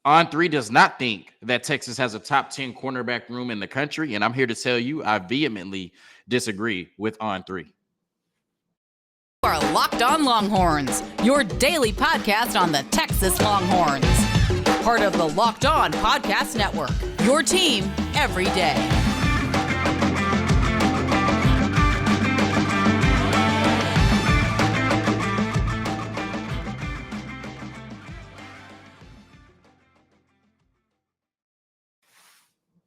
On3 does not think that Texas has a top 10 cornerback room in the country, and I'm here to tell you I vehemently disagree with On3. You are Locked On Longhorns, your daily podcast on the Texas Longhorns. Part of the Locked On Podcast Network, your team every day.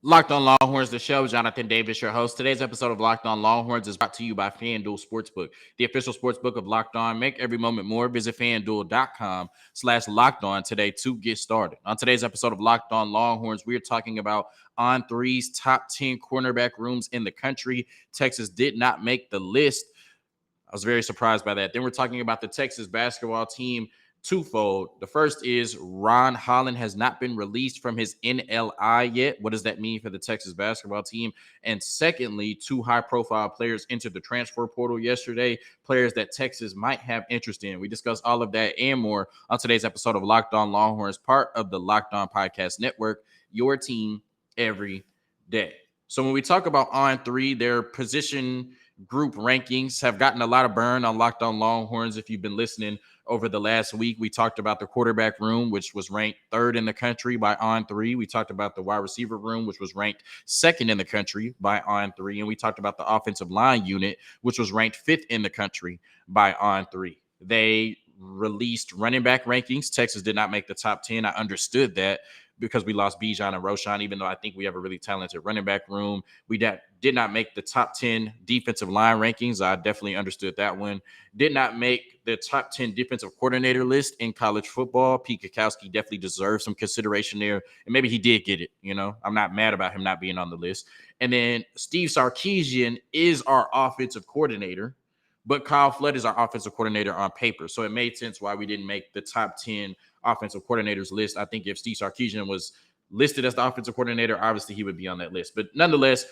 Locked On Longhorns, the show. Jonathan Davis, your host. Today's episode of Locked On Longhorns is brought to you by FanDuel Sportsbook, the official sportsbook of Locked On. Make every moment more. Visit FanDuel.com/LockedOn today to get started. On today's episode of Locked On Longhorns, we are talking about On3's top 10 cornerback rooms in the country. Texas did not make the list. I was very surprised by that. Then we're talking about the Texas basketball team twofold. The first is Ron Holland has not been released from his NLI yet. What does that mean for the Texas basketball team? And secondly, two high-profile players entered the transfer portal yesterday, players that Texas might have interest in. We discuss all of that and more on today's episode of Locked On Longhorns, part of the Locked On Podcast Network, your team every day. So when we talk about On3, their position group rankings have gotten a lot of burn on Locked On Longhorns. If you've been listening over the last week, we talked about the quarterback room, which was ranked third in the country by On3. We talked about the wide receiver room, which was ranked second in the country by On3. And we talked about the offensive line unit, which was ranked fifth in the country by On3. They released running back rankings. Texas did not make the top 10. I understood that because we lost Bijan and Roschon, even though I think we have a really talented running back room. We did not make the top 10 defensive line rankings. I definitely understood that one. Did not make the top 10 defensive coordinator list in college football. Pete Kwiatkowski definitely deserves some consideration there. And maybe he did get it. I'm not mad about him not being on the list. And then Steve Sarkisian is our offensive coordinator, but Kyle Flood is our offensive coordinator on paper. So it made sense why we didn't make the top 10 offensive coordinators list. I think if Steve Sarkisian was listed as the offensive coordinator, obviously he would be on that list. But nonetheless,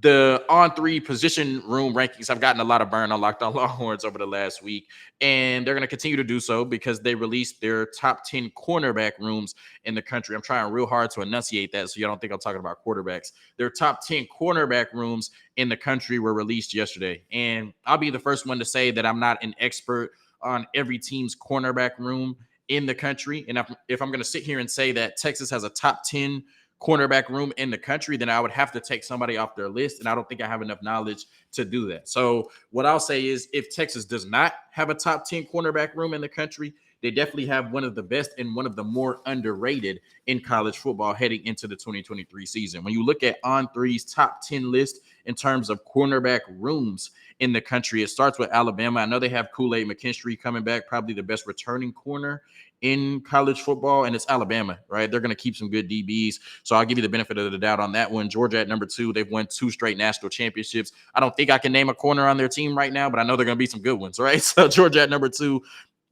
the On3 position room rankings have gotten a lot of burn on Locked On Longhorns over the last week, and they're going to continue to do so because they released their top 10 cornerback rooms in the country. I'm trying real hard to enunciate that so you don't think I'm talking about quarterbacks. Their top 10 cornerback rooms in the country were released yesterday, and I'll be the first one to say that I'm not an expert on every team's cornerback room in the country. And if I'm going to sit here and say that Texas has a top 10 cornerback room in the country, then I would have to take somebody off their list. And I don't think I have enough knowledge to do that. So what I'll say is if Texas does not have a top 10 cornerback room in the country, they definitely have one of the best and one of the more underrated in college football heading into the 2023 season. When you look at On3's top 10 list in terms of cornerback rooms in the country, it starts with Alabama. I know they have Kool-Aid McKinstry coming back, probably the best returning corner in college football, and it's Alabama, right? They're going to keep some good DBs, so I'll give you the benefit of the doubt on that one. Georgia at number 2. They've won 2 straight national championships. I don't think I can name a corner on their team right now, but I know they're going to be some good ones, right? So Georgia at number 2.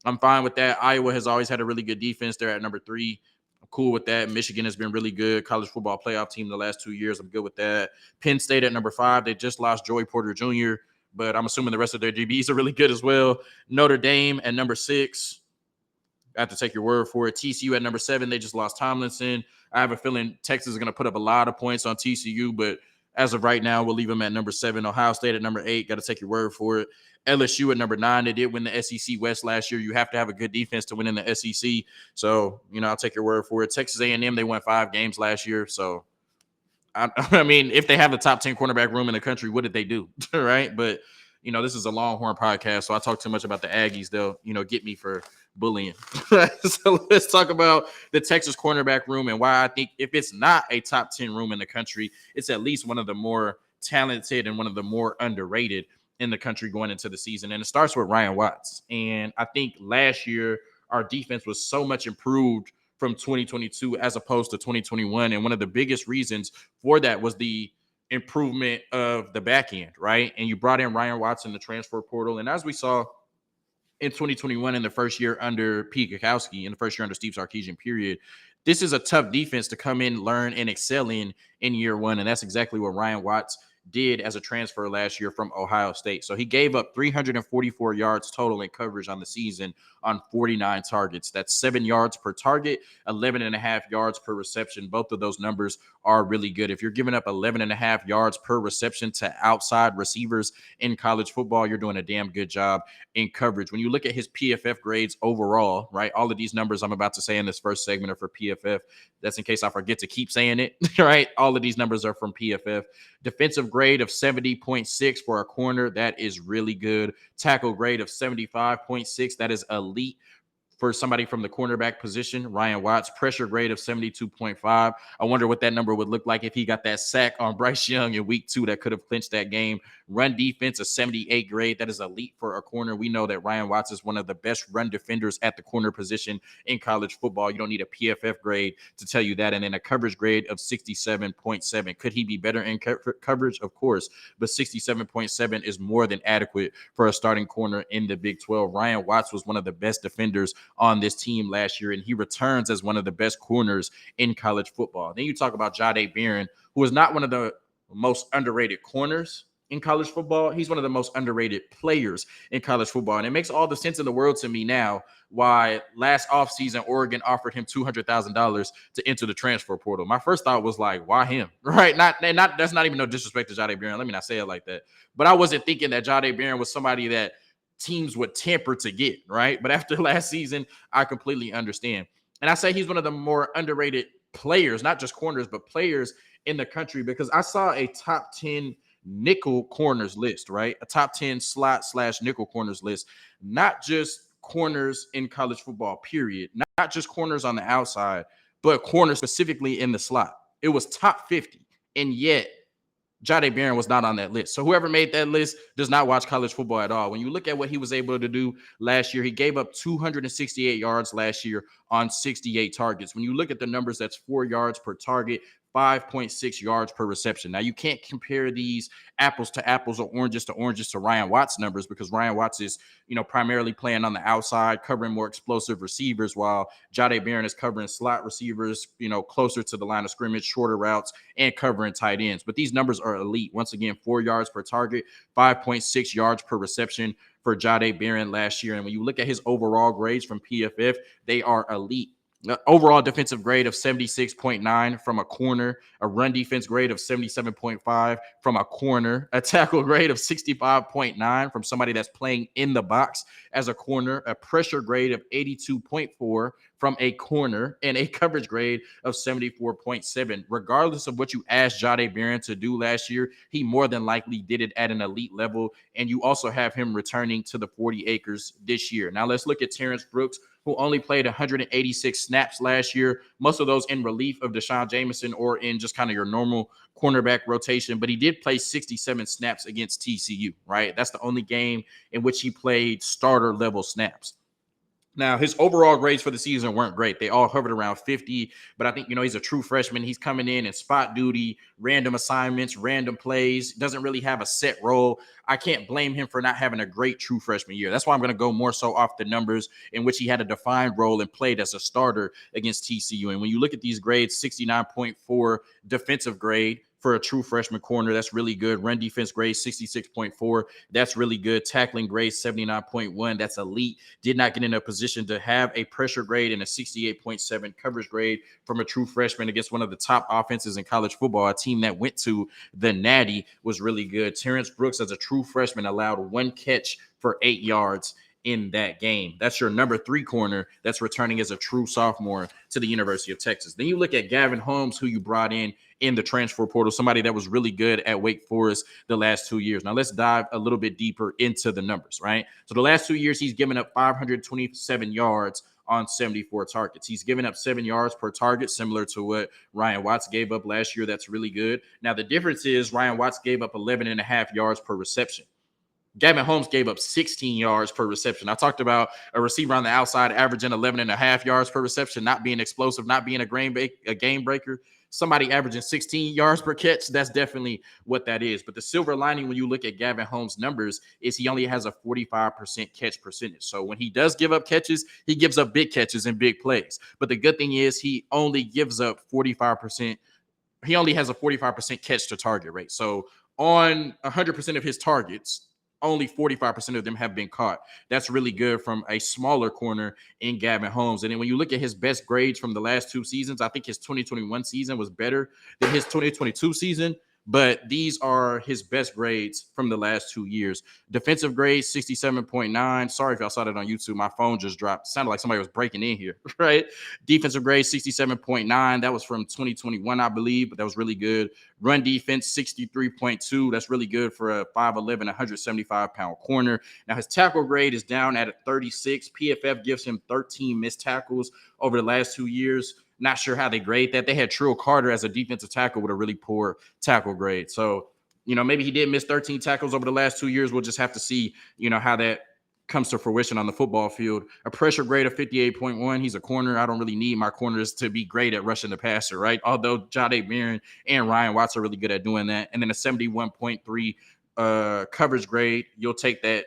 I'm fine with that. Iowa has always had a really good defense. They're at number 3. I'm cool with that. Michigan has been really good. College football playoff team the last 2 years. I'm good with that. Penn State at number 5. They just lost Joey Porter Jr., but I'm assuming the rest of their DBs are really good as well. Notre Dame at number 6. I have to take your word for it. TCU at number 7. They just lost Tomlinson. I have a feeling Texas is going to put up a lot of points on TCU, but as of right now, we'll leave them at number 7. Ohio State at number 8. Got to take your word for it. LSU at number 9. They did win the SEC West last year. You have to have a good defense to win in the SEC. So, I'll take your word for it. Texas A&M, they won 5 games last year. So, I mean, if they have the top 10 cornerback room in the country, what did they do? Right? But, this is a Longhorn podcast, so I talk too much about the Aggies. They'll, get me for bullying. So let's talk about the Texas cornerback room and why I think if it's not a top 10 room in the country, it's at least one of the more talented and one of the more underrated in the country going into the season. And it starts with Ryan Watts. And I think last year our defense was so much improved from 2022 as opposed to 2021. And one of the biggest reasons for that was the improvement of the back end, right? And you brought in Ryan Watts in the transfer portal. And as we saw in 2021 in the first year under Pete Kwiatkowski, in the first year under Steve Sarkisian, period, this is a tough defense to come in, learn, and excel in year one. And that's exactly what Ryan Watts did as a transfer last year from Ohio State. So he gave up 344 yards total in coverage on the season on 49 targets. That's 7 yards per target, 11 and a half yards per reception. Both of those numbers are really good. If you're giving up 11 and a half yards per reception to outside receivers in college football, you're doing a damn good job in coverage. When you look at his PFF grades overall, right, all of these numbers I'm about to say in this first segment are for PFF. That's in case I forget to keep saying it, right? All of these numbers are from PFF. Defensive grade of 70.6 for a corner. That is really good. Tackle grade of 75.6. That is elite for somebody from the cornerback position. Ryan Watts, pressure grade of 72.5. I wonder what that number would look like if he got that sack on Bryce Young in week 2 that could have clinched that game. Run defense, a 78 grade. That is elite for a corner. We know that Ryan Watts is one of the best run defenders at the corner position in college football. You don't need a PFF grade to tell you that. And then a coverage grade of 67.7. Could he be better in coverage? Of course. But 67.7 is more than adequate for a starting corner in the Big 12. Ryan Watts was one of the best defenders on this team last year, and he returns as one of the best corners in college football. Then you talk about Jahdae Barron, who is not one of the most underrated corners in college football. He's one of the most underrated players in college football, and it makes all the sense in the world to me now why last offseason Oregon offered him $200,000 to enter the transfer portal. My first thought was like, why him? Right? Not that's not even no disrespect to Jahdae Barron. Let me not say it like that. But I wasn't thinking that Jahdae Barron was somebody that teams would temper to get, right? But after last season, I completely understand. And I say he's one of the more underrated players, not just corners, but players in the country, because I saw a top 10 nickel corners list, right? A top 10 slot / nickel corners list, not just corners in college football, period. Not just corners on the outside, but corners specifically in the slot. It was top 50. And yet, Jahdae Barron was not on that list. So whoever made that list does not watch college football at all. When you look at what he was able to do last year, he gave up 268 yards last year on 68 targets. When you look at the numbers, that's 4 yards per target, 5.6 yards per reception. Now, you can't compare these apples to apples or oranges to Ryan Watts numbers, because Ryan Watts is, primarily playing on the outside, covering more explosive receivers, while Jahdae Barron is covering slot receivers, closer to the line of scrimmage, shorter routes, and covering tight ends. But these numbers are elite. Once again, 4 yards per target, 5.6 yards per reception for Jahdae Barron last year. And when you look at his overall grades from PFF, they are elite. Overall defensive grade of 76.9 from a corner, a run defense grade of 77.5 from a corner, a tackle grade of 65.9 from somebody that's playing in the box as a corner, a pressure grade of 82.4 from a corner, and a coverage grade of 74.7. Regardless of what you asked Jahdae Barron to do last year, he more than likely did it at an elite level, and you also have him returning to the 40 acres this year. Now let's look at Terence Brooks, who only played 186 snaps last year, most of those in relief of Deshaun Jameson or in just kind of your normal cornerback rotation. But he did play 67 snaps against TCU, right? That's the only game in which he played starter level snaps. Now, his overall grades for the season weren't great. They all hovered around 50, but I think, he's a true freshman. He's coming in spot duty, random assignments, random plays, doesn't really have a set role. I can't blame him for not having a great true freshman year. That's why I'm going to go more so off the numbers in which he had a defined role and played as a starter against TCU. And when you look at these grades, 69.4 defensive grade for a true freshman corner, that's really good. Run defense grade 66.4, that's really good. Tackling grade 79.1, that's elite. Did not get in a position to have a pressure grade and a 68.7 coverage grade from a true freshman against one of the top offenses in college football. A team that went to the Natty was really good. Terence Brooks, as a true freshman, allowed 1 catch for 8 yards in that game. That's your number 3 corner that's returning as a true sophomore to the University of Texas. Then you look at Gavin Holmes, who you brought in the transfer portal, somebody that was really good at Wake Forest the last 2 years. Now let's dive a little bit deeper into the numbers, right? So the last 2 years, he's given up 527 yards on 74 targets. He's given up 7 yards per target, similar to what Ryan Watts gave up last year. That's really good. Now the difference is Ryan Watts gave up 11 and a half yards per reception. Gavin Holmes gave up 16 yards per reception. I talked about a receiver on the outside averaging 11 and a half yards per reception, not being explosive, not being a game breaker. Somebody averaging 16 yards per catch, that's definitely what that is. But the silver lining when you look at Gavin Holmes' numbers is he only has a 45% catch percentage. So when he does give up catches, he gives up big catches and big plays. But the good thing is he only gives up 45%. He only has a 45% catch to target rate. So on 100% of his targets, only 45% of them have been caught. That's really good from a smaller corner in Gavin Holmes. And then when you look at his best grades from the last 2 seasons, I think his 2021 season was better than his 2022 season. But these are his best grades from the last 2 years. Defensive grade, 67.9. Sorry if y'all saw that on YouTube. My phone just dropped. Sounded like somebody was breaking in here, right? Defensive grade, 67.9. That was from 2021, I believe, but that was really good. Run defense, 63.2. That's really good for a 5'11", 175-pound corner. Now, his tackle grade is down at a 36. PFF gives him 13 missed tackles over the last 2 years. Not sure how they grade that. They had Trill Carter as a defensive tackle with a really poor tackle grade. So, maybe he did miss 13 tackles over the last 2 years. We'll just have to see, how that comes to fruition on the football field. A pressure grade of 58.1. He's a corner. I don't really need my corners to be great at rushing the passer, right? Although Jahdae Barron and Ryan Watts are really good at doing that. And then a 71.3 coverage grade. You'll take that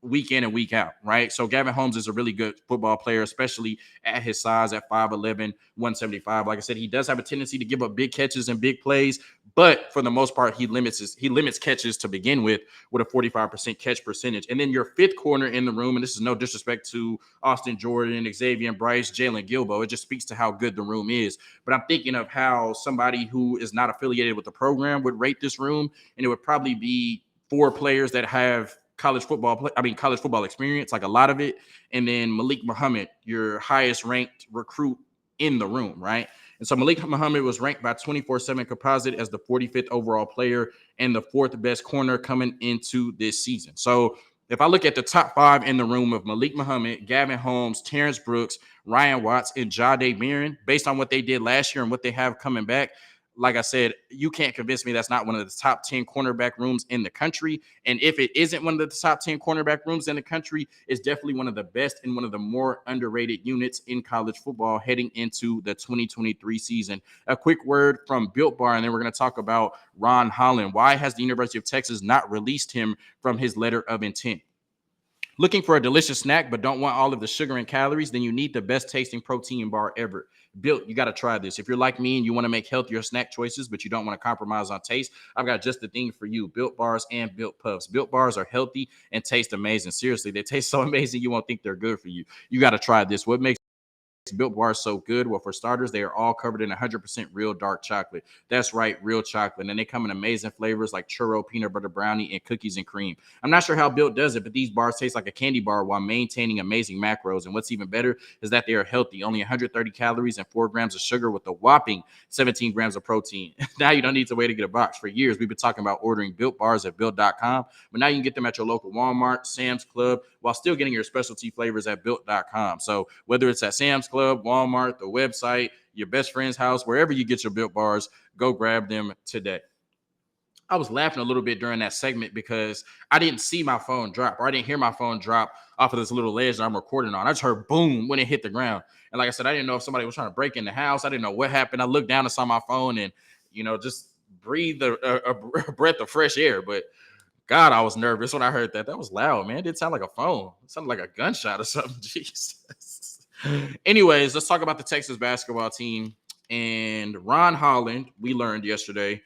week in and week out, right? So Gavin Holmes is a really good football player, especially at his size at 5'11", 175. Like I said, he does have a tendency to give up big catches and big plays, but for the most part, he limits catches to begin with a 45% catch percentage. And then your fifth corner in the room, and this is no disrespect to Austin Jordan, Xavier Bryce, Jalen Gilbo. It just speaks to how good the room is. But I'm thinking of how somebody who is not affiliated with the program would rate this room, and it would probably be 4 players that have college football experience, like a lot of it. And then Malik Muhammad, your highest ranked recruit in the room, right? And so Malik Muhammad was ranked by 24/7 Composite as the 45th overall player and the 4th best corner coming into this season. So if I look at the top 5 in the room of Malik Muhammad, Gavin Holmes, Terence Brooks, Ryan Watts, and Jahdae Barron, based on what they did last year and what they have coming back, like I said, you can't convince me that's not one of the top 10 cornerback rooms in the country. And if it isn't one of the top 10 cornerback rooms in the country, it's definitely one of the best and one of the more underrated units in college football heading into the 2023 season. A quick word from Built Bar, and then we're going to talk about Ron Holland. Why has the University of Texas not released him from his letter of intent? Looking for a delicious snack but don't want all of the sugar and calories? Then you need the best tasting protein bar ever. Built, you got to try this. If you're like me and you want to make healthier snack choices, but you don't want to compromise on taste, I've got just the thing for you. Built Bars and Built Puffs. Built Bars are healthy and taste amazing. Seriously, they taste so amazing you won't think they're good for you. You got to try this. What makes Built Bars so good? Well, for starters, they are all covered in 100% real dark chocolate. That's right, real chocolate. And they come in amazing flavors like churro, peanut butter brownie, and cookies and cream. I'm not sure how Built does it, but these bars taste like a candy bar while maintaining amazing macros. And what's even better is that they are healthy. Only 130 calories and 4 grams of sugar with a whopping 17 grams of protein. Now you don't need to wait to get a box. For years, we've been talking about ordering Built Bars at Built.com, but now you can get them at your local Walmart, Sam's Club, while still getting your specialty flavors at Built.com. So whether it's at Sam's Club, Walmart, the website, your best friend's house, wherever you get your Built Bars, go grab them today. I was laughing a little bit during that segment because I didn't see my phone drop, or I didn't hear my phone drop off of this little ledge that I'm recording on. I just heard boom when it hit the ground. And like I said, I didn't know if somebody was trying to break in the house. I didn't know what happened. I looked down and saw my phone and, just breathed a breath of fresh air. But God, I was nervous when I heard that. That was loud, man. It didn't sound like a phone. It sounded like a gunshot or something. Jesus. Anyways, let's talk about the Texas basketball team. And Ron Holland, we learned yesterday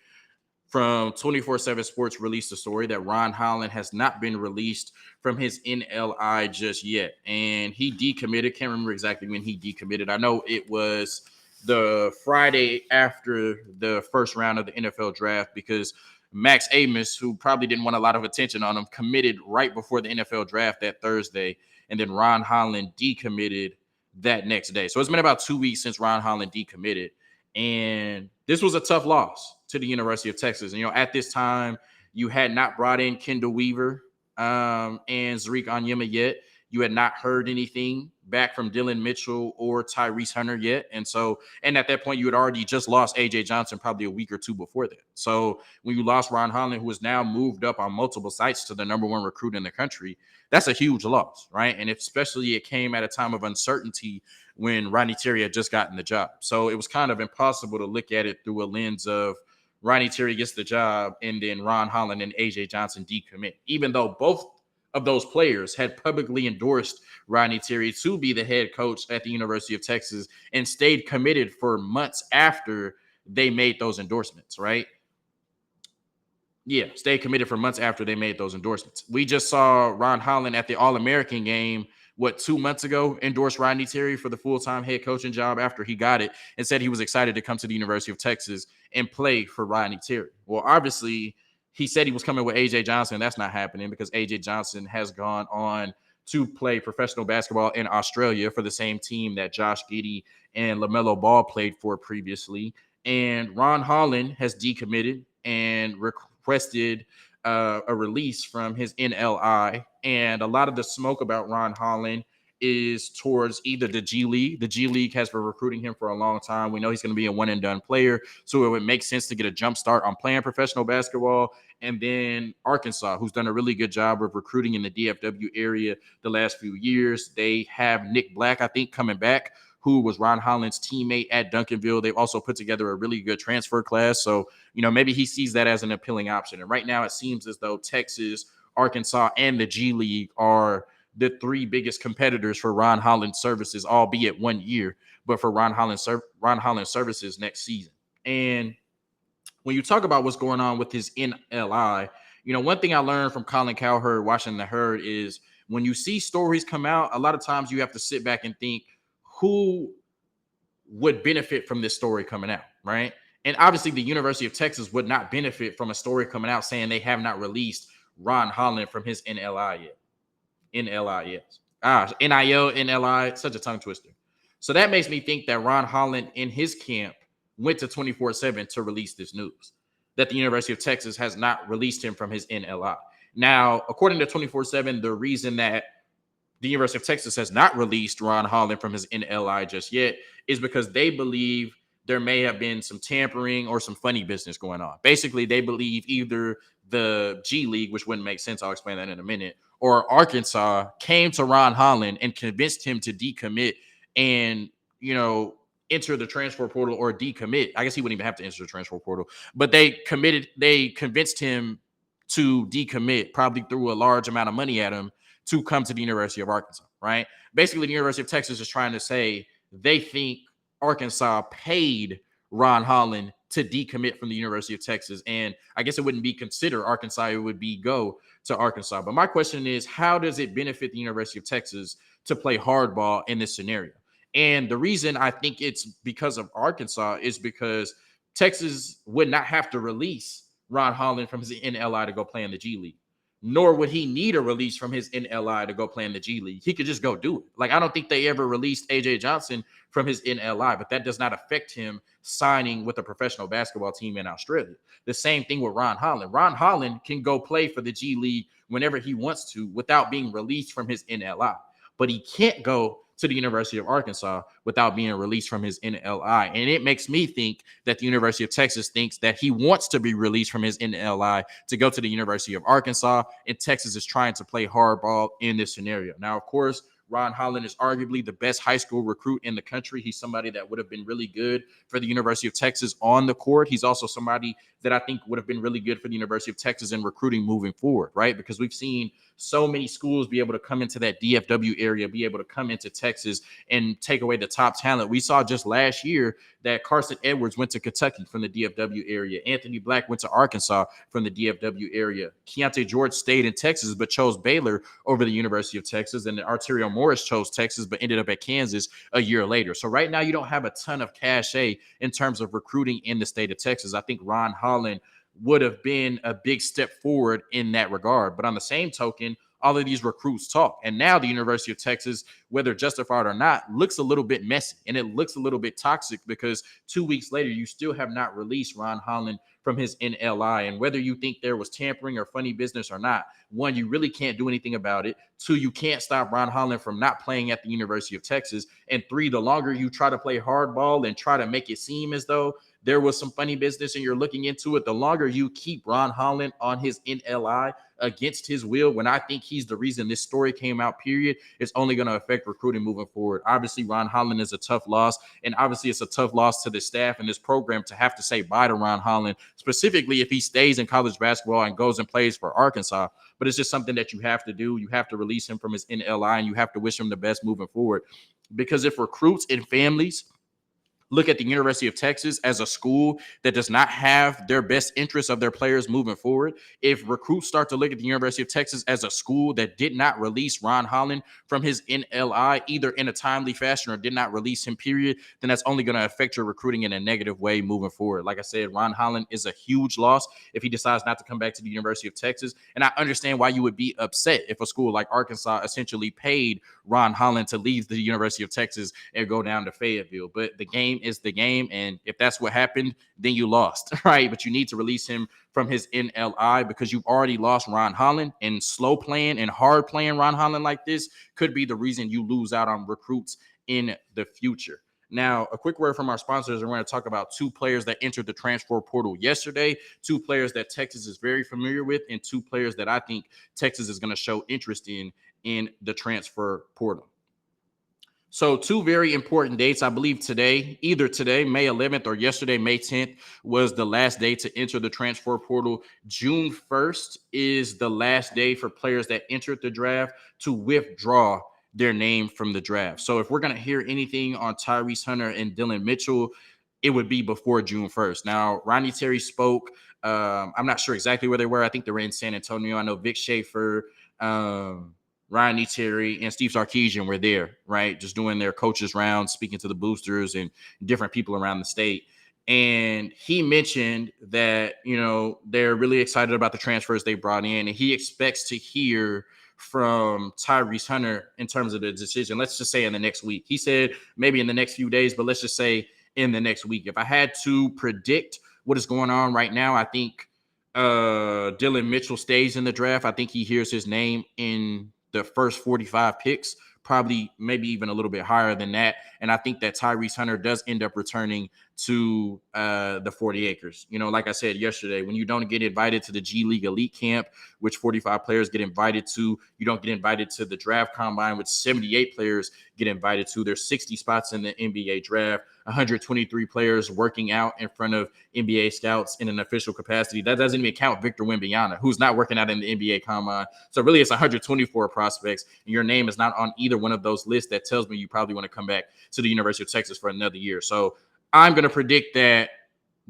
from 24/7 Sports, released a story that Ron Holland has not been released from his NLI just yet. And he decommitted. Can't remember exactly when he decommitted. I know it was the Friday after the first round of the NFL draft, because Max Amos, who probably didn't want a lot of attention on him, committed right before the NFL draft that Thursday. And then Ron Holland decommitted that next day. So it's been about 2 weeks since Ron Holland decommitted. And this was a tough loss to the University of Texas. And, at this time, you had not brought in Kendall Weaver and Zariq Onyema yet. You had not heard anything back from Dylan Mitchell or Tyrese Hunter yet. And at that point, you had already just lost A.J. Johnson probably a week or two before that. So when you lost Ron Holland, who has now moved up on multiple sites to the number 1 recruit in the country, that's a huge loss, right? And especially it came at a time of uncertainty when Ronnie Terry had just gotten the job. So it was kind of impossible to look at it through a lens of Ronnie Terry gets the job and then Ron Holland and A.J. Johnson decommit, even though both of those players had publicly endorsed Ronnie Terry to be the head coach at the University of Texas and stayed committed for months after they made those endorsements, right? Yeah, stayed committed for months after they made those endorsements. We just saw Ron Holland at the All-American game, 2 months ago, endorse Rodney Terry for the full-time head coaching job after he got it and said he was excited to come to the University of Texas and play for Rodney Terry. Well, obviously, he said he was coming with A.J. Johnson. That's not happening because A.J. Johnson has gone on to play professional basketball in Australia for the same team that Josh Giddey and LaMelo Ball played for previously. And Ron Holland has decommitted and requested a release from his NLI. And a lot of the smoke about Ron Holland is towards either the G League. The G League has been recruiting him for a long time. We know he's going to be a one and done player. So it would make sense to get a jump start on playing professional basketball. And then Arkansas, who's done a really good job of recruiting in the DFW area the last few years. They have Nick Black, I think, coming back, who was Ron Holland's teammate at Duncanville. They've also put together a really good transfer class. So, maybe he sees that as an appealing option. And right now it seems as though Texas, Arkansas, and the G League are the three biggest competitors for Ron Holland's services, albeit 1 year, but for Ron Holland's services next season. And when you talk about what's going on with his NLI, one thing I learned from Colin Cowherd watching the Herd is when you see stories come out, a lot of times you have to sit back and think who would benefit from this story coming out, right? And obviously the University of Texas would not benefit from a story coming out saying they have not released Ron Holland from his NLI yet. NLI, yes. NIL, NLI, such a tongue twister. So that makes me think that Ron Holland in his camp went to 24/7 to release this news that the University of Texas has not released him from his NLI. Now, according to 24/7, the reason that the University of Texas has not released Ron Holland from his NLI just yet is because they believe there may have been some tampering or some funny business going on. Basically, they believe either the G League, which wouldn't make sense, I'll explain that in a minute, or Arkansas came to Ron Holland and convinced him to decommit and, enter the transfer portal or decommit. I guess he wouldn't even have to enter the transfer portal, but they convinced him to decommit, probably threw a large amount of money at him to come to the University of Arkansas, right? Basically, the University of Texas is trying to say they think Arkansas paid Ron Holland to decommit from the University of Texas. And I guess it wouldn't be consider Arkansas, it would be go to Arkansas. But my question is, how does it benefit the University of Texas to play hardball in this scenario? And the reason I think it's because of Arkansas is because Texas would not have to release Ron Holland from his NLI to go play in the G League, nor would he need a release from his NLI to go play in the G League. He could just go do it. Like, I don't think they ever released A.J. Johnson from his NLI, but that does not affect him signing with a professional basketball team in Australia. The same thing with Ron Holland. Ron Holland can go play for the G League whenever he wants to without being released from his NLI, but he can't go to the University of Arkansas without being released from his NLI. And it makes me think that the University of Texas thinks that he wants to be released from his NLI to go to the University of Arkansas, and Texas is trying to play hardball in this scenario. Now, of course, Ron Holland is arguably the best high school recruit in the country. He's somebody that would have been really good for the University of Texas on the court. He's also somebody that I think would have been really good for the University of Texas in recruiting moving forward, right? Because we've seen so many schools be able to come into that DFW area, be able to come into Texas and take away the top talent. We saw just last year that Carson Edwards went to Kentucky from the DFW area. Anthony Black went to Arkansas from the DFW area. Keontae George stayed in Texas but chose Baylor over the University of Texas. And then Arterio Morris chose Texas but ended up at Kansas a year later. So right now you don't have a ton of cachet in terms of recruiting in the state of Texas. I think Ron Holland would have been a big step forward in that regard. But on the same token, all of these recruits talk. And now the University of Texas, whether justified or not, looks a little bit messy and it looks a little bit toxic because 2 weeks later, you still have not released Ron Holland from his NLI. And whether you think there was tampering or funny business or not, one, you really can't do anything about it. Two, you can't stop Ron Holland from not playing at the University of Texas. And three, the longer you try to play hardball and try to make it seem as though there was some funny business and you're looking into it, the longer you keep Ron Holland on his NLI against his will, when I think he's the reason this story came out, period, it's only going to affect recruiting moving forward. Obviously, Ron Holland is a tough loss, and obviously it's a tough loss to the staff and this program to have to say bye to Ron Holland, specifically if he stays in college basketball and goes and plays for Arkansas. But it's just something that you have to do. You have to release him from his NLI, and you have to wish him the best moving forward. Because if recruits and families look at the University of Texas as a school that does not have their best interests of their players moving forward, if recruits start to look at the University of Texas as a school that did not release Ron Holland from his NLI either in a timely fashion or did not release him, period, then that's only going to affect your recruiting in a negative way moving forward. Like I said, Ron Holland is a huge loss if he decides not to come back to the University of Texas. And I understand why you would be upset if a school like Arkansas essentially paid Ron Holland to leave the University of Texas and go down to Fayetteville. But the game is the game. And if that's what happened, then you lost, right? But you need to release him from his NLI because you've already lost Ron Holland, and slow playing and hard playing Ron Holland like this could be the reason you lose out on recruits in the future. Now, a quick word from our sponsors. We're going to talk about two players that entered the transfer portal yesterday, two players that Texas is very familiar with, and two players that I think Texas is going to show interest in the transfer portal. So two very important dates. I believe today, either today, May 11th, or yesterday, May 10th, was the last day to enter the transfer portal. June 1st is the last day for players that entered the draft to withdraw their name from the draft. So if we're going to hear anything on Tyrese Hunter and Dylan Mitchell, it would be before June 1st. Now, Ronnie Terry spoke. I'm not sure exactly where they were. I think they were in San Antonio. I know Vic Schaefer, Ronnie Terry, and Steve Sarkisian were there, right? Just doing their coaches rounds, speaking to the boosters and different people around the state. And he mentioned that, they're really excited about the transfers they brought in, and he expects to hear from Tyrese Hunter in terms of the decision. Let's just say in the next week. He said maybe in the next few days, but let's just say in the next week. If I had to predict what is going on right now, I think Dylan Mitchell stays in the draft. I think he hears his name in the first 45 picks, probably maybe even a little bit higher than that. And I think that Tyrese Hunter does end up returning to the 40 acres. Like I said yesterday, when you don't get invited to the G League Elite Camp, which 45 players get invited to, you don't get invited to the draft combine, which 78 players get invited to. There's 60 spots in the NBA draft, 123 players working out in front of NBA scouts in an official capacity. That doesn't even count Victor Wembanyama, who's not working out in the NBA combine. So really it's 124 prospects, and your name is not on either one of those lists. That tells me you probably want to come back to the University of Texas for another year. So I'm going to predict that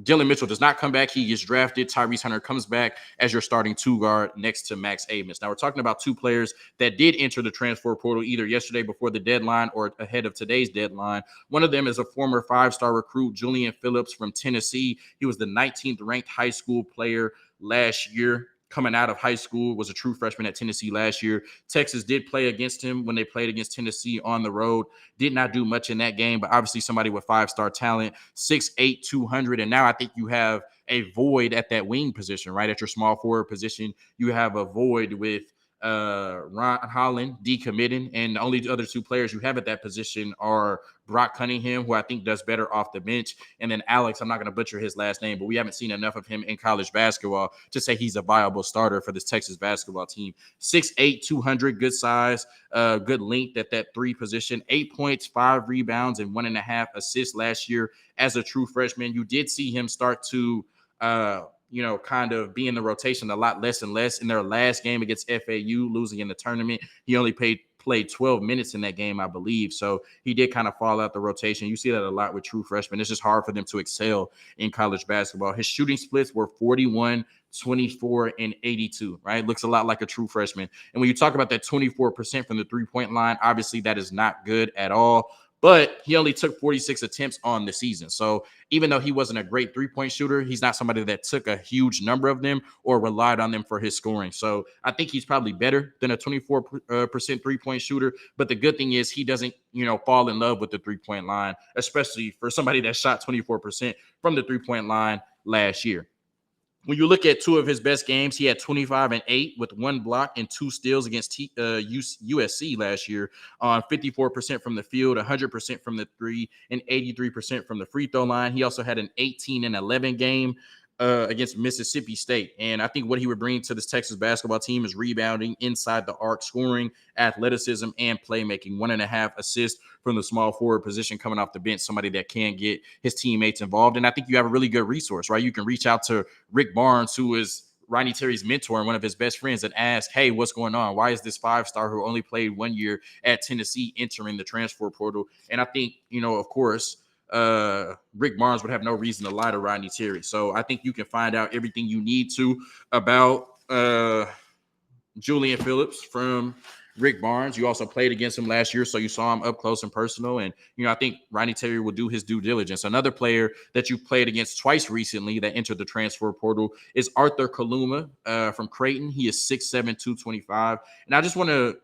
Dylan Mitchell does not come back. He gets drafted. Tyrese Hunter comes back as your starting two guard next to Max Amos. Now, we're talking about two players that did enter the transfer portal either yesterday before the deadline or ahead of today's deadline. One of them is a former five-star recruit, Julian Phillips from Tennessee. He was the 19th ranked high school player last year. Coming out of high school, was a true freshman at Tennessee last year. Texas did play against him when they played against Tennessee on the road. Did not do much in that game, but obviously somebody with five-star talent, 6'8", 200. And now I think you have a void at that wing position, right? At your small forward position, you have a void with Ron Holland decommitting, and the only other two players you have at that position are Brock Cunningham, who I think does better off the bench, and then Alex, I'm not going to butcher his last name, but we haven't seen enough of him in college basketball to say he's a viable starter for this Texas basketball team. 6'8", 200, good size, good length at that three position, 8 points, 5 rebounds, and 1.5 assists last year as a true freshman. You did see him start to kind of be in the rotation a lot less and less. In their last game against FAU, losing in the tournament, he only played 12 minutes in that game, I believe. So he did kind of fall out the rotation. You see that a lot with true freshmen. It's just hard for them to excel in college basketball. His shooting splits were 41, 24, and 82, right? Looks a lot like a true freshman. And when you talk about that 24% from the three-point line, obviously that is not good at all. But he only took 46 attempts on the season. So even though he wasn't a great three-point shooter, he's not somebody that took a huge number of them or relied on them for his scoring. So I think he's probably better than a 24% three-point shooter. But the good thing is he doesn't, fall in love with the three-point line, especially for somebody that shot 24% from the three-point line last year. When you look at two of his best games, he had 25 and 8 with 1 block and 2 steals against USC last year on 54% from the field, 100% from the three, and 83% from the free throw line. He also had an 18 and 11 game against Mississippi State. And I think what he would bring to this Texas basketball team is rebounding, inside the arc, scoring, athleticism, and playmaking. 1.5 assists from the small forward position coming off the bench, somebody that can get his teammates involved. And I think you have a really good resource, right? You can reach out to Rick Barnes, who is Ronnie Terry's mentor and one of his best friends, and ask, hey, what's going on? Why is this five-star who only played 1 year at Tennessee entering the transfer portal? And I think, of course, Rick Barnes would have no reason to lie to Rodney Terry. So I think you can find out everything you need to about Julian Phillips from Rick Barnes. You also played against him last year, so you saw him up close and personal. And, I think Rodney Terry will do his due diligence. Another player that you played against twice recently that entered the transfer portal is Arthur Kaluma from Creighton. He is 6'7", 225. And I just want to,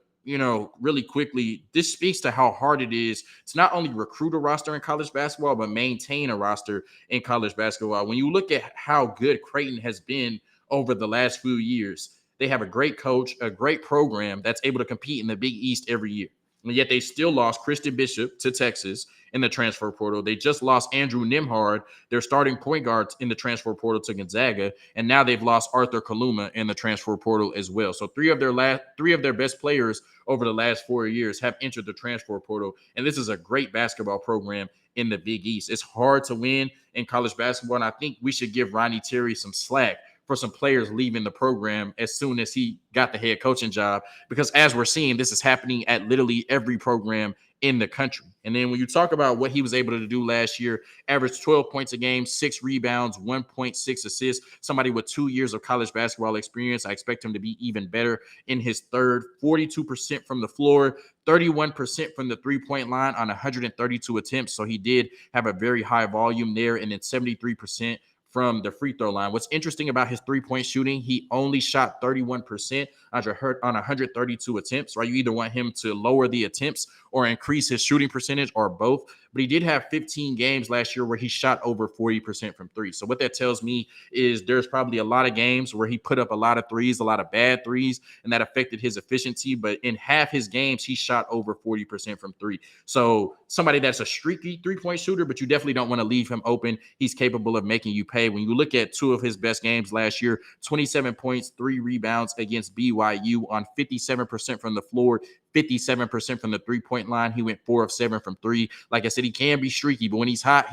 really quickly, this speaks to how hard it is to not only recruit a roster in college basketball, but maintain a roster in college basketball. When you look at how good Creighton has been over the last few years, they have a great coach, a great program that's able to compete in the Big East every year. And yet they still lost Christian Bishop to Texas in the transfer portal. They just lost Andrew Nimhard, their starting point guard, in the transfer portal to Gonzaga. And now they've lost Arthur Kaluma in the transfer portal as well. So three of their best players over the last 4 years have entered the transfer portal. And this is a great basketball program in the Big East. It's hard to win in college basketball. And I think we should give Rodney Terry some slack for some players leaving the program as soon as he got the head coaching job, because as we're seeing, this is happening at literally every program in the country. And then when you talk about what he was able to do last year, averaged 12 points a game, 6 rebounds, 1.6 assists, somebody with 2 years of college basketball experience. I expect him to be even better in his third. 42% from the floor, 31% from the three-point line on 132 attempts. So he did have a very high volume there, and then 73% from the free throw line. What's interesting about his three-point shooting, he only shot 31% on 132 attempts, right? You either want him to lower the attempts or increase his shooting percentage or both. But he did have 15 games last year where he shot over 40% from three. So what that tells me is there's probably a lot of games where he put up a lot of threes, a lot of bad threes, and that affected his efficiency. But in half his games, he shot over 40% from three. So somebody that's a streaky three-point shooter, but you definitely don't want to leave him open. He's capable of making you pay. When you look at two of his best games last year, 27 points, 3 rebounds against BYU on 57% from the floor, 57% from the three-point line. He went 4 of 7 from three. Like I said, he can be streaky, but when he's hot,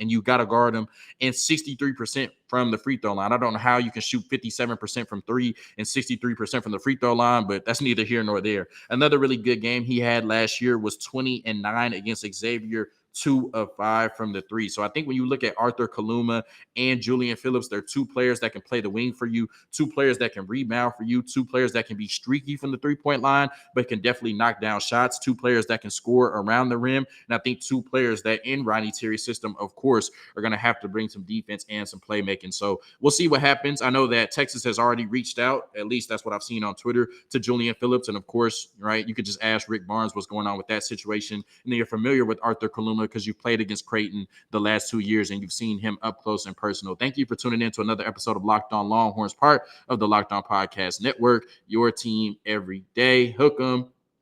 and you got to guard him. And 63% from the free throw line. I don't know how you can shoot 57% from three and 63% from the free throw line, but that's neither here nor there. Another really good game he had last year was 20-9 against Xavier, 2 of 5 from the three. So I think when you look at Arthur Kaluma and Julian Phillips, they're two players that can play the wing for you, two players that can rebound for you, two players that can be streaky from the three-point line, but can definitely knock down shots, two players that can score around the rim. And I think two players that in Rodney Terry's system, of course, are going to have to bring some defense and some playmaking. So we'll see what happens. I know that Texas has already reached out, at least that's what I've seen on Twitter, to Julian Phillips. And of course, right, you could just ask Rick Barnes what's going on with that situation. And then you're familiar with Arthur Kaluma because you've played against Creighton the last 2 years and you've seen him up close and personal. Thank you for tuning in to another episode of Locked On Longhorns, part of the Locked On Podcast Network, your team every day. Hook 'em.